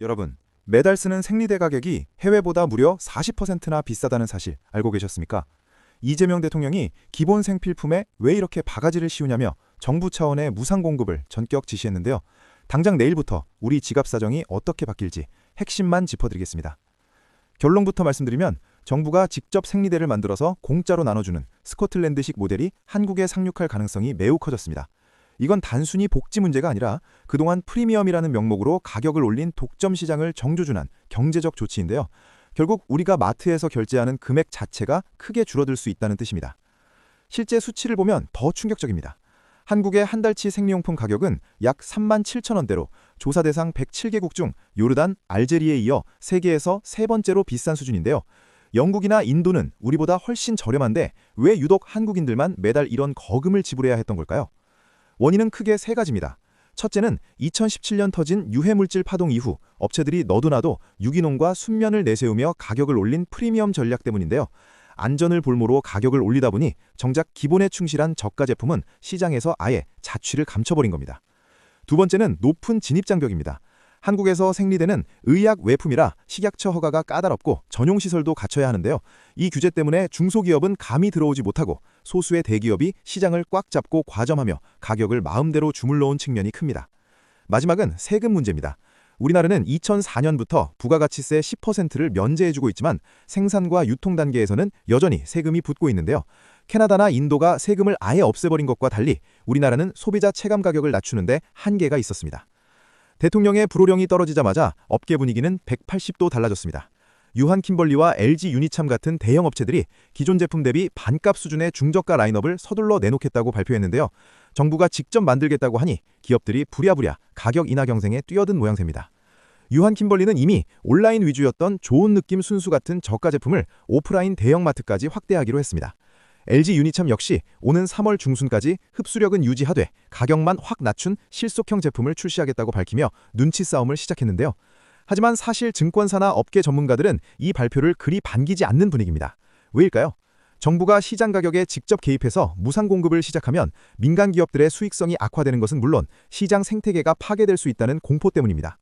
여러분, 매달 쓰는 생리대 가격이 해외보다 무려 40%나 비싸다는 사실 알고 계셨습니까? 이재명 대통령이 기본 생필품에 왜 이렇게 바가지를 씌우냐며 정부 차원의 무상 공급을 전격 지시했는데요. 당장 내일부터 우리 지갑 사정이 어떻게 바뀔지 핵심만 짚어드리겠습니다. 결론부터 말씀드리면 정부가 직접 생리대를 만들어서 공짜로 나눠주는 스코틀랜드식 모델이 한국에 상륙할 가능성이 매우 커졌습니다. 이건 단순히 복지 문제가 아니라 그동안 프리미엄이라는 명목으로 가격을 올린 독점 시장을 정조준한 경제적 조치인데요. 결국 우리가 마트에서 결제하는 금액 자체가 크게 줄어들 수 있다는 뜻입니다. 실제 수치를 보면 더 충격적입니다. 한국의 한 달치 생리용품 가격은 약 37,000원대로 조사 대상 107개국 중 요르단, 알제리에 이어 세계에서 세 번째로 비싼 수준인데요. 영국이나 인도는 우리보다 훨씬 저렴한데 왜 유독 한국인들만 매달 이런 거금을 지불해야 했던 걸까요? 원인은 크게 세 가지입니다. 첫째는 2017년 터진 유해물질 파동 이후 업체들이 너도나도 유기농과 순면을 내세우며 가격을 올린 프리미엄 전략 때문인데요. 안전을 볼모로 가격을 올리다 보니 정작 기본에 충실한 저가 제품은 시장에서 아예 자취를 감춰버린 겁니다. 두 번째는 높은 진입장벽입니다. 한국에서 생리대는 의약 외품이라 식약처 허가가 까다롭고 전용시설도 갖춰야 하는데요. 이 규제 때문에 중소기업은 감히 들어오지 못하고 소수의 대기업이 시장을 꽉 잡고 과점하며 가격을 마음대로 주물러온 측면이 큽니다. 마지막은 세금 문제입니다. 우리나라는 2004년부터 부가가치세 10%를 면제해주고 있지만 생산과 유통 단계에서는 여전히 세금이 붙고 있는데요. 캐나다나 인도가 세금을 아예 없애버린 것과 달리 우리나라는 소비자 체감 가격을 낮추는데 한계가 있었습니다. 대통령의 불호령이 떨어지자마자 업계 분위기는 180도 달라졌습니다. 유한 킴벌리와 LG 유니참 같은 대형 업체들이 기존 제품 대비 반값 수준의 중저가 라인업을 서둘러 내놓겠다고 발표했는데요. 정부가 직접 만들겠다고 하니 기업들이 부랴부랴 가격 인하 경쟁에 뛰어든 모양새입니다. 유한 킴벌리는 이미 온라인 위주였던 좋은 느낌 순수 같은 저가 제품을 오프라인 대형마트까지 확대하기로 했습니다. LG 유니참 역시 오는 3월 중순까지 흡수력은 유지하되 가격만 확 낮춘 실속형 제품을 출시하겠다고 밝히며 눈치 싸움을 시작했는데요. 하지만 사실 증권사나 업계 전문가들은 이 발표를 그리 반기지 않는 분위기입니다. 왜일까요? 정부가 시장 가격에 직접 개입해서 무상 공급을 시작하면 민간 기업들의 수익성이 악화되는 것은 물론 시장 생태계가 파괴될 수 있다는 공포 때문입니다.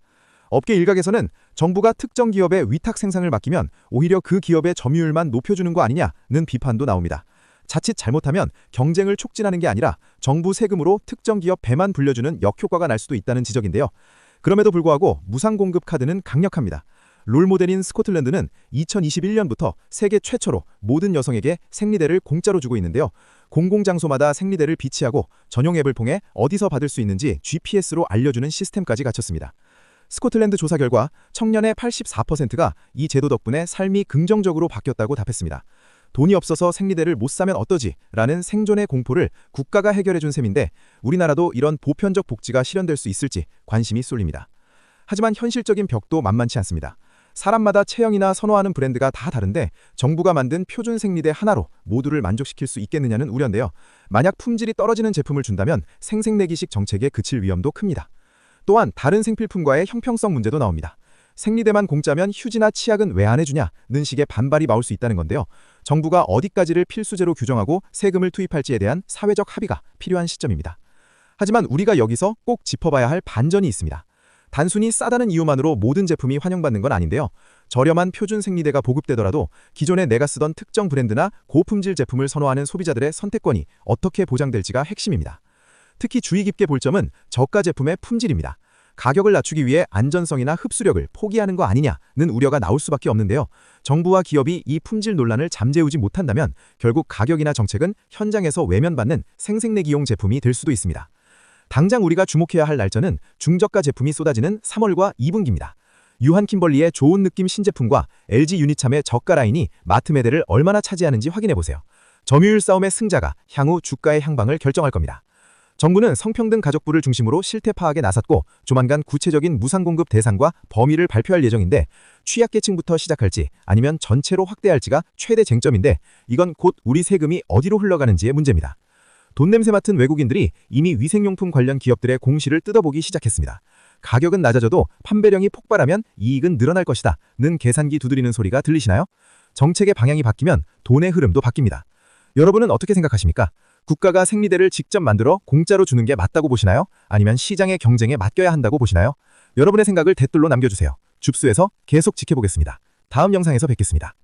업계 일각에서는 정부가 특정 기업에 위탁 생산을 맡기면 오히려 그 기업의 점유율만 높여주는 거 아니냐는 비판도 나옵니다. 자칫 잘못하면 경쟁을 촉진하는 게 아니라 정부 세금으로 특정 기업 배만 불려주는 역효과가 날 수도 있다는 지적인데요. 그럼에도 불구하고 무상 공급 카드는 강력합니다. 롤모델인 스코틀랜드는 2021년부터 세계 최초로 모든 여성에게 생리대를 공짜로 주고 있는데요. 공공장소마다 생리대를 비치하고 전용 앱을 통해 어디서 받을 수 있는지 GPS로 알려주는 시스템까지 갖췄습니다. 스코틀랜드 조사 결과 청년의 84%가 이 제도 덕분에 삶이 긍정적으로 바뀌었다고 답했습니다. 돈이 없어서 생리대를 못 사면 어떠지? 라는 생존의 공포를 국가가 해결해준 셈인데 우리나라도 이런 보편적 복지가 실현될 수 있을지 관심이 쏠립니다. 하지만 현실적인 벽도 만만치 않습니다. 사람마다 체형이나 선호하는 브랜드가 다 다른데 정부가 만든 표준 생리대 하나로 모두를 만족시킬 수 있겠느냐는 우려인데요. 만약 품질이 떨어지는 제품을 준다면 생색내기식 정책에 그칠 위험도 큽니다. 또한 다른 생필품과의 형평성 문제도 나옵니다. 생리대만 공짜면 휴지나 치약은 왜 안 해주냐는 식의 반발이 나올 수 있다는 건데요. 정부가 어디까지를 필수제로 규정하고 세금을 투입할지에 대한 사회적 합의가 필요한 시점입니다. 하지만 우리가 여기서 꼭 짚어봐야 할 반전이 있습니다. 단순히 싸다는 이유만으로 모든 제품이 환영받는 건 아닌데요. 저렴한 표준 생리대가 보급되더라도 기존에 내가 쓰던 특정 브랜드나 고품질 제품을 선호하는 소비자들의 선택권이 어떻게 보장될지가 핵심입니다. 특히 주의 깊게 볼 점은 저가 제품의 품질입니다. 가격을 낮추기 위해 안전성이나 흡수력을 포기하는 거 아니냐는 우려가 나올 수밖에 없는데요. 정부와 기업이 이 품질 논란을 잠재우지 못한다면 결국 가격이나 정책은 현장에서 외면받는 생색내기용 제품이 될 수도 있습니다. 당장 우리가 주목해야 할 날짜는 중저가 제품이 쏟아지는 3월과 2분기입니다. 유한 킴벌리의 좋은 느낌 신제품과 LG 유니참의 저가 라인이 마트 매대를 얼마나 차지하는지 확인해보세요. 점유율 싸움의 승자가 향후 주가의 향방을 결정할 겁니다. 정부는 성평등 가족부를 중심으로 실태 파악에 나섰고 조만간 구체적인 무상 공급 대상과 범위를 발표할 예정인데 취약계층부터 시작할지 아니면 전체로 확대할지가 최대 쟁점인데 이건 곧 우리 세금이 어디로 흘러가는지의 문제입니다. 돈 냄새 맡은 외국인들이 이미 위생용품 관련 기업들의 공시를 뜯어보기 시작했습니다. 가격은 낮아져도 판매량이 폭발하면 이익은 늘어날 것이다 는 계산기 두드리는 소리가 들리시나요? 정책의 방향이 바뀌면 돈의 흐름도 바뀝니다. 여러분은 어떻게 생각하십니까? 국가가 생리대를 직접 만들어 공짜로 주는 게 맞다고 보시나요? 아니면 시장의 경쟁에 맡겨야 한다고 보시나요? 여러분의 생각을 댓글로 남겨주세요. 줍스에서 계속 지켜보겠습니다. 다음 영상에서 뵙겠습니다.